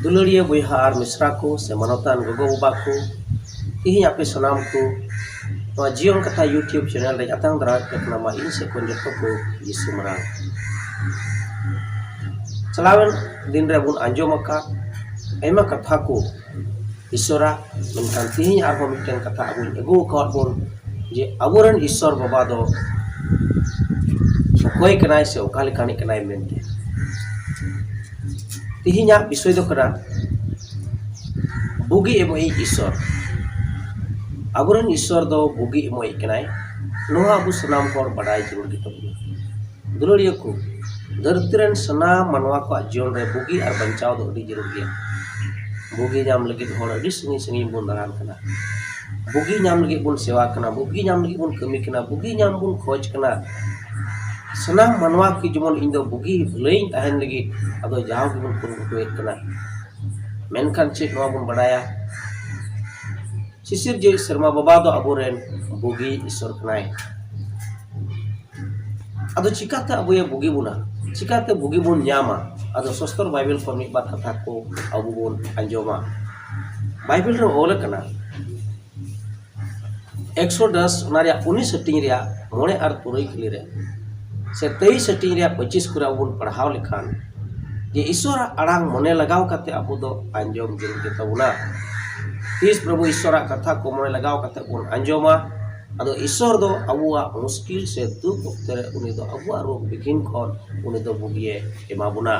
दुलड़िया बयहा और मिश्रा को से मनोतान गोगो बाबा को तिहिं आपे सनाम को तो जीवन कथा यूट्यूब चैनल रे अतंग दरा केतना मा इन से कोन जतो को यीशु मरा चलावन दिन रे बुन अंजोम का एमा कथा को ईश्वरा मेनखान तिहिं आरो मिटन कथा अबुन एगु का बुन जे अबुरन ईश्वर बाबा दो कोई कनाय से ओकाले कानी कनाय मेनते तिहिं विषय दो करा बुगी एमोई ईश्वर अबुरन ईश्वर दो बुगी एमोई कनाय नोहा अबु सनाम हर बडाय जरूर गितो दुलड़िया को धरतीरन सनाम मनवा को जीवन रे बुगी और बंचाव दो अडी जरूर गया बुगी नाम लगी हर अडी संगी संगी बुन दारान कना बुगी नाम लगी बुन सेवा कना बुगी नाम लगी बुन कमी कना बुगी नाम बुन खोज कना सनाम मनवा की जमन इन दो बुगी भलई तहन लगी अदो जाव की बुन कुन कना मेनखान चे नवा बुन बडाया शिशिर जे शर्मा बाबा दो अबुरेन बुगी ईश्वर कनाय अदो चिकाते अबुए बुगी बुना चिकाते बुगी बुन न्यामा अदो सस्तर बाइबल को मिट बात कथा को अबु बुन अंजोमा बाइबल रे ओले कना 110 नारिया 19 सेटिंग रिया मोणे आर तुरई खली रे से 23 सेटिंग रिया 25 कुरा बुन पढ़ाव लिखान जे ईश्वर आड़ांग मने लगाव काते अबु दो अंजोम जरूर के तबुना तीस प्रभु ईश्वर कथा को मने लगाव काते बुन अंजोमा अदो ईश्वर दो अबुआ मुश्किल से दुख तेरे उनी दो अबुआ रोग बिकिन खन उनी दो बुगिए एमाबुना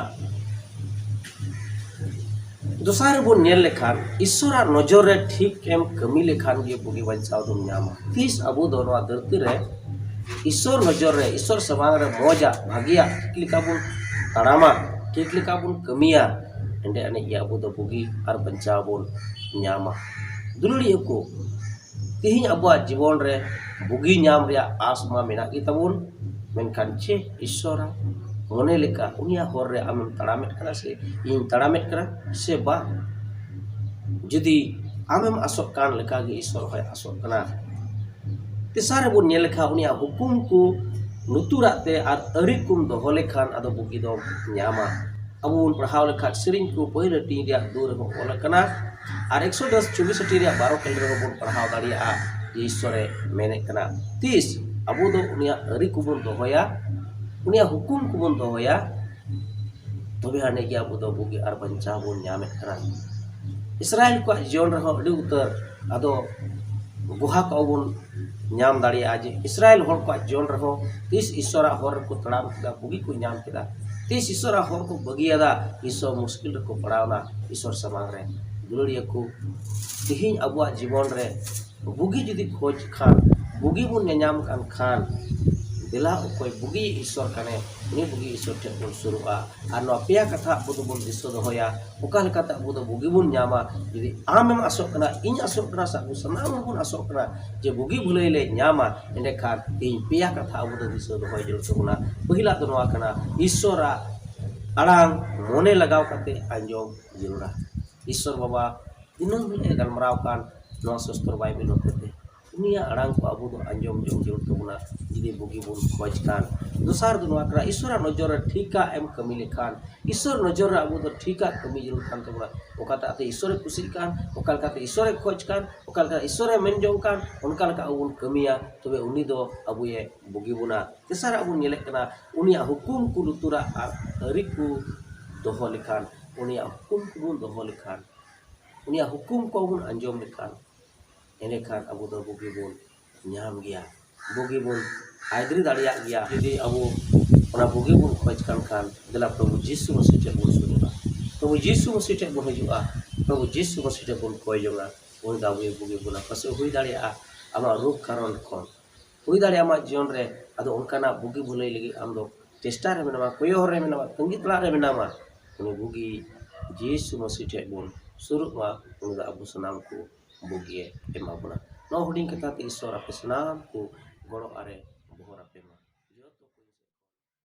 दोसार बुन नेल लेखान ईश्वर नजर रे ठीक एम कमी लेखान गे बुगी बंचाव दो न्यामा तीस अबु दो नवा धरती रे ईश्वर नजर रे ईश्वर समांग रे मोजा भागिया ठीक लिका बुन तारामा ठीक लिका बुन कमिया एंडे अने या अबु दो बुगी और बंचाव बुन न्यामा दुलड़िया को तिहिं अबुआ जीवन रे बुगी नाम रे आसमा मेना की तबुन मेनखान चे ईश्वरा मने लेका उनिया हर रे आम तड़ामेट करा से इन तड़ामेट करा से बा जदि आमेम आसोक कान लेका गे ईश्वर होय आसोक कना तिसारे बुन ने लेखा उनिया हुकुम को नुतुराते आर अरिकुम दोहो लेखान अदो बुगी दो न्यामा अबुन पढ़ाव लेखा सिरिंग को पहिले टी रिया दूर हो ओला कना और 110 24 टी रिया 12 केंद्र को बुन पढ़ाव दाड़िया ईश्वरे मेने कना 30 अबु दो उनिया अरिकुम दोहोया उनिया हुकुम को बुन दोहोया तबे हाने कि अबु दो बुगी आर बंचा बुन न्यामे कना इस्राएल को जीवन रहो अडी उतर अदो गुहा को बुन न्याम दाड़िया जे इस्राएल हर को जीवन रहो तीस ईश्वर हर को तड़ाम केदा बुगी को न्याम केदा तीस ईश्वर हर को बगियादा ईश्वर मुश्किल को पड़ावना ईश्वर समांग रे दुलड़िया को तिहिं अबुआ जीवन रे बुगी जदि खोज खान बुगी बुन न्याम कान खान दिला कोई बुगी ईश्वर कने उनी बुगी ईश्वर ठे बुन सुरुआ आर नो पेया कथा अबु दो बुन दिसो दोया ओका लेकाते अबु दो बुगी बुन न्यामा जदि आमेम आसोक कना इन आसोक कना साबु सनाम बुन आसोक कना जे बुगी भुलई ले न्यामा एंडे खान इन पेया कथा अबु दो दिसो दोय जरूर तबुना पहिला दो नवा कना ईश्वरा आड़ांग मने लगाव काते अंजोम जरूरा ईश्वर बाबा दिनम मिले गलमराव कान नो सस्तर बाइबल होते उनिया आड़ांग को अबु दो अंजोम जो जरूर तबुना जिदि बुगी बुन खोज कान दोसार दो नवा करा ईश्वर नजर ठीका एम कमी लेखान ईश्वर नजर अबु दो ठीका कमी जरूर कान तबुना ओकाता अते ईश्वर खुशी कान ओकाल काते ईश्वर खोज कान ओकाल का ईश्वर मेन जों कान उनकाल का उन कमिया तबे उनी दो अबुए बुगी बुना तेसार अबु नेले कना उनिया हुकुम को लुतुरा आर अरिकु दोहो लेखान उनिया हुकुम को बुन दोहो लेखान उनिया हुकुम को बुन अंजोम लेखान एने खान अबु दो बुगी बुन न्याम गया बुगी बुन आइद्री दाड़िया गया यदि अबु ओना बुगी बुन खोज खान दिला प्रभु यीशु मसीह टे बुन सुनुना प्रभु यीशु मसीह टे बुन हिजुआ प्रभु यीशु मसीह टे बुन खोजोना उन दाबु बुगी बुना पसे हुई दाड़िया आमा रूप कारण खन हुई दाड़िया मा जीवन रे अदो उनकाना बुगी भुलई लगी आम दो चेष्टा रे मेनामा कोयो रे मेनामा तंगी तला रे मेनामा उनी बुगी यीशु मसीह टे बुन सुरुमा उन दा अबु सनाम को बुगिए एमाबुना नो हुडिंग कथा ईश्वर आपे सनाम को गड़ो आरे